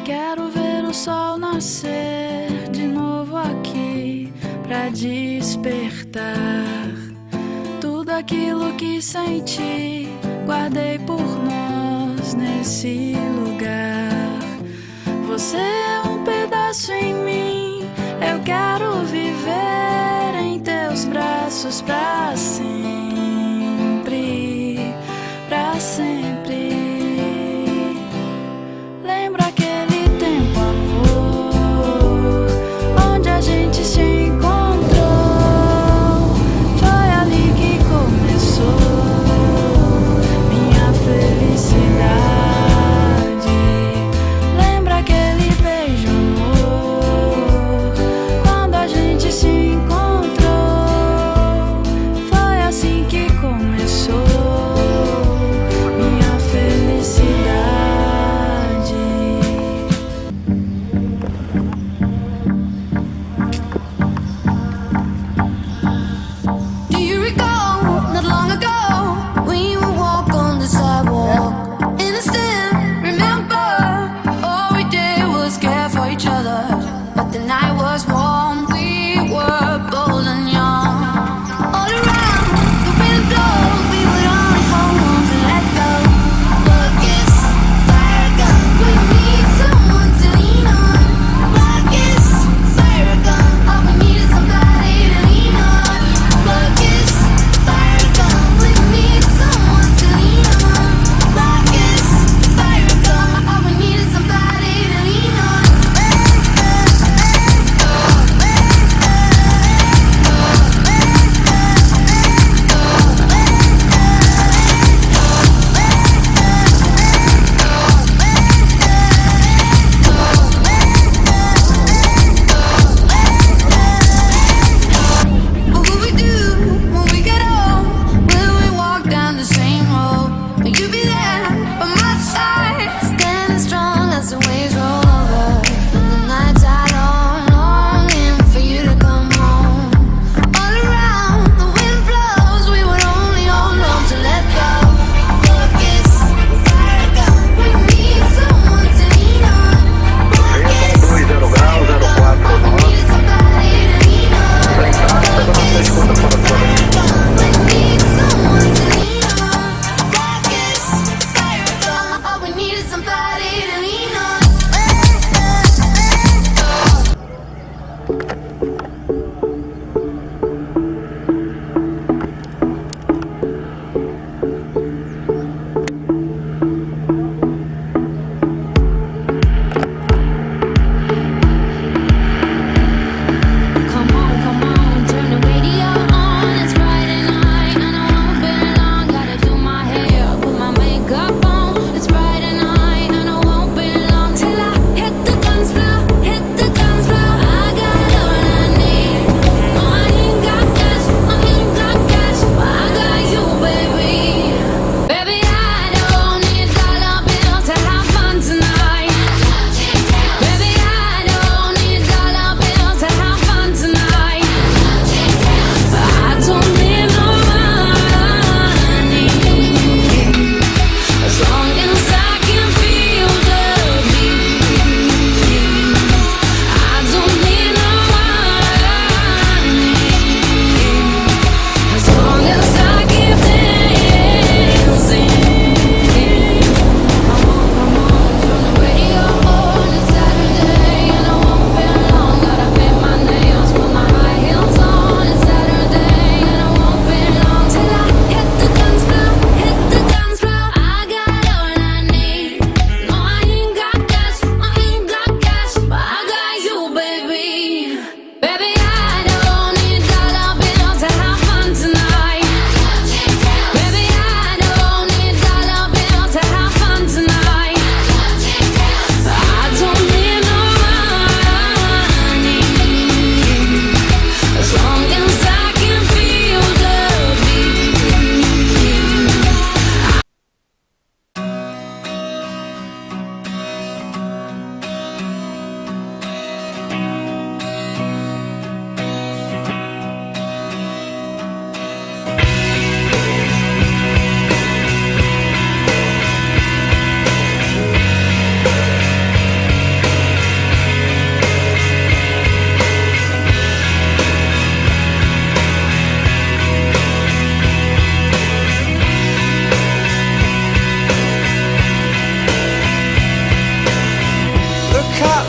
Quero ver o sol nascer de novo aqui pra despertar tudo aquilo que senti, guardei por nós nesse lugar. Você é um pedaço em mim, eu quero viver em teus braços pra sempre, pra sempre. Lembra aquele tempo, amor, onde a gente se encontrou? Foi ali que começou minha felicidade. Lembra aquele beijo, amor, quando a gente se encontrou? Foi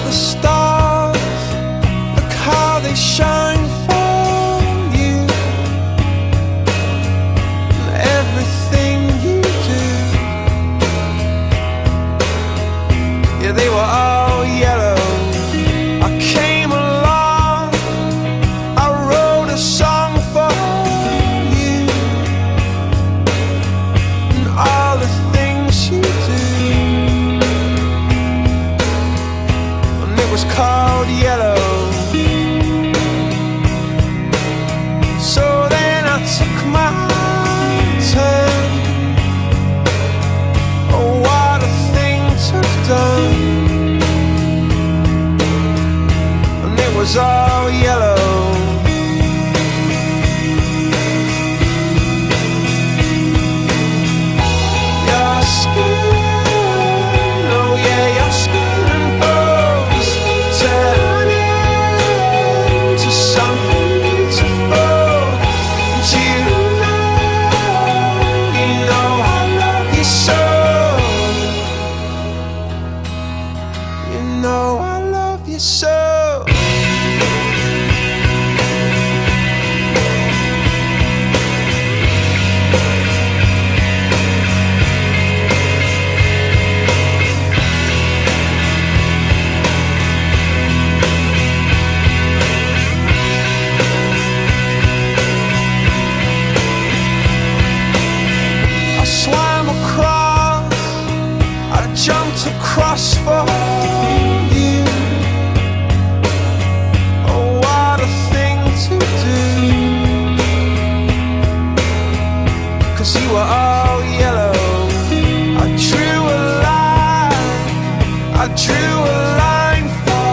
the stars, look how they shine for you, and everything you do. Yeah, they were all yellow. I came along, I wrote a song for you, and all the things you do. And it was called Yellow. So then I took my turn. Oh, what a thing to have done. And it was all yellow. Your skin, oh yeah, your skin and bones turn into something beautiful. And you know I love you so. You know I love you so. I swam across, I jumped across for you. Oh, what a thing to do. 'Cause you were all yellow. I drew a line, I drew a line for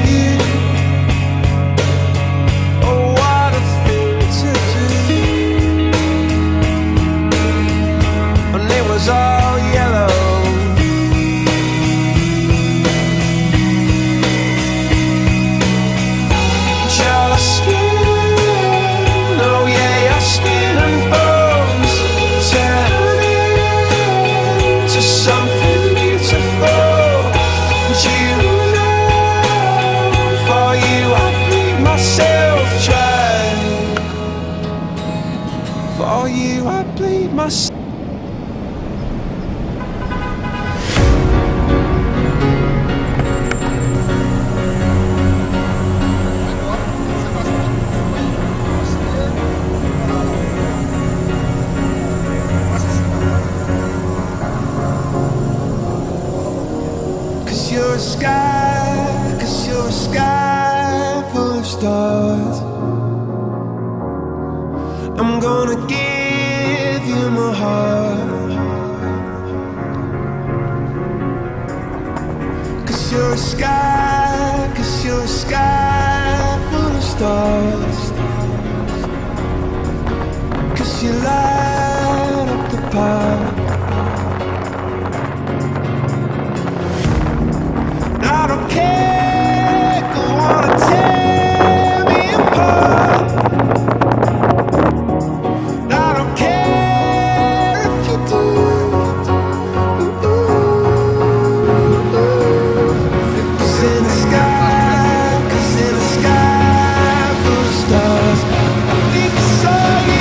you. Oh, what a thing to do. And it was all yellow. Your skin, oh yeah, your skin and bones turn into something beautiful. And you know, for you I'd bleed myself dry. For you I'd bleed myself. Cause you're a sky full of stars. I'm gonna give you my heart. Cause you're a sky full of stars. Cause you light up the park. I don't care, go on and tear me apart. I don't care if you do. Cause in the sky full of stars, I think I saw you.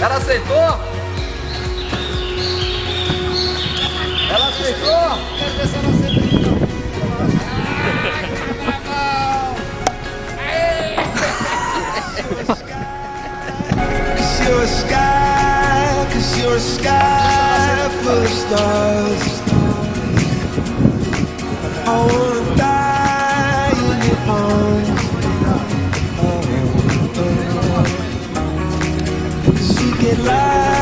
Ela aceitou? Ela aceitou? Quero ver se ela aceita Cause you're a sky full of stars. I wanna die in your arms. Cause you get light